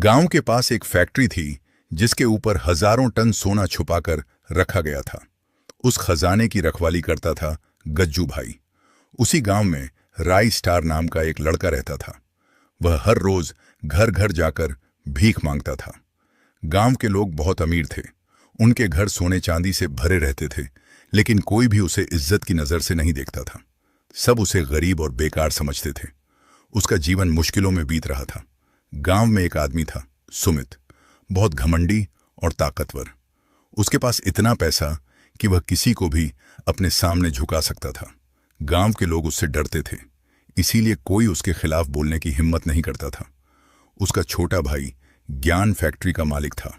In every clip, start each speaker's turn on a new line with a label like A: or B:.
A: गांव के पास एक फैक्ट्री थी जिसके ऊपर हजारों टन सोना छुपाकर रखा गया था। उस खजाने की रखवाली करता था गज्जू भाई। उसी गांव में राई स्टार नाम का एक लड़का रहता था। वह हर रोज घर घर जाकर भीख मांगता था। गांव के लोग बहुत अमीर थे। उनके घर सोने चांदी से भरे रहते थे, लेकिन कोई भी उसे इज्जत की नजर से नहीं देखता था। सब उसे गरीब और बेकार समझते थे। उसका जीवन मुश्किलों में बीत रहा था। गांव में एक आदमी था, सुमित, बहुत घमंडी और ताकतवर। उसके पास इतना पैसा कि वह किसी को भी अपने सामने झुका सकता था। गांव के लोग उससे डरते थे, इसीलिए कोई उसके खिलाफ बोलने की हिम्मत नहीं करता था। उसका छोटा भाई ज्ञान फैक्ट्री का मालिक था।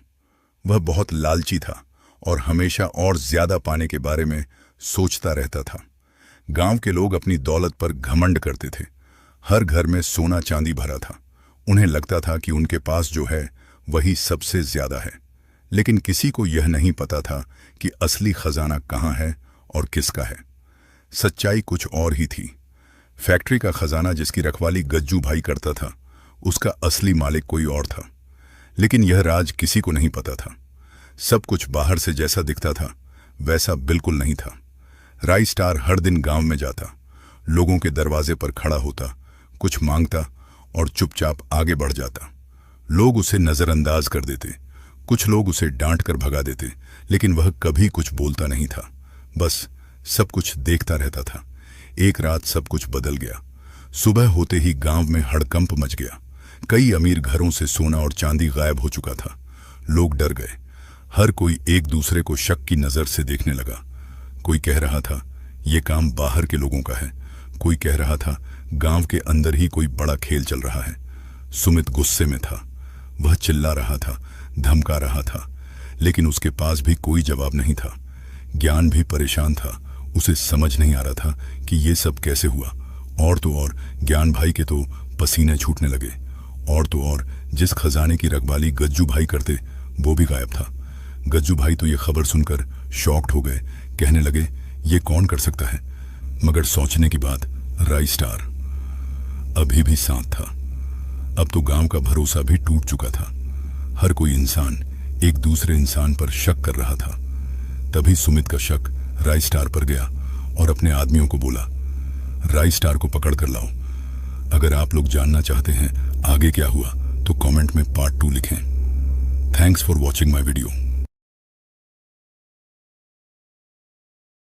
A: वह बहुत लालची था और हमेशा और ज्यादा पाने के बारे में सोचता रहता था। गांव के लोग अपनी दौलत पर घमंड करते थे। हर घर में सोना चांदी भरा था। उन्हें लगता था कि उनके पास जो है वही सबसे ज्यादा है, लेकिन किसी को यह नहीं पता था कि असली खजाना कहाँ है और किसका है। सच्चाई कुछ और ही थी। फैक्ट्री का खजाना जिसकी रखवाली गज्जू भाई करता था, उसका असली मालिक कोई और था। लेकिन यह राज किसी को नहीं पता था। सब कुछ बाहर से जैसा दिखता था वैसा बिल्कुल नहीं था। राई स्टार हर दिन गांव में जाता, लोगों के दरवाजे पर खड़ा होता, कुछ मांगता और चुपचाप आगे बढ़ जाता। लोग उसे नजरअंदाज कर देते, कुछ लोग उसे डांट कर भगा देते, लेकिन वह कभी कुछ बोलता नहीं था, बस सब कुछ देखता रहता था। एक रात सब कुछ बदल गया। सुबह होते ही गांव में हड़कंप मच गया। कई अमीर घरों से सोना और चांदी गायब हो चुका था। लोग डर गए। हर कोई एक दूसरे को शक की नजर से देखने लगा। कोई कह रहा था यह काम बाहर के लोगों का है, कोई कह रहा था गांव के अंदर ही कोई बड़ा खेल चल रहा है। सुमित गुस्से में था। वह चिल्ला रहा था, धमका रहा था, लेकिन उसके पास भी कोई जवाब नहीं था। ज्ञान भी परेशान था। उसे समझ नहीं आ रहा था कि ये सब कैसे हुआ। और तो और ज्ञान भाई के तो पसीने छूटने लगे। और तो और जिस खजाने की रखवाली गज्जू भाई करते वो भी गायब था। गज्जू भाई तो ये खबर सुनकर शॉक्ड हो गए। कहने लगे ये कौन कर सकता है। मगर सोचने की बात, राई स्टार अभी भी साथ था। अब तो गांव का भरोसा भी टूट चुका था। हर कोई इंसान एक दूसरे इंसान पर शक कर रहा था। तभी सुमित का शक राई स्टार पर गया और अपने आदमियों को बोला, राई स्टार को पकड़ कर लाओ। अगर आप लोग जानना चाहते हैं आगे क्या हुआ तो कमेंट में पार्ट 2 लिखें। Thanks for watching my video.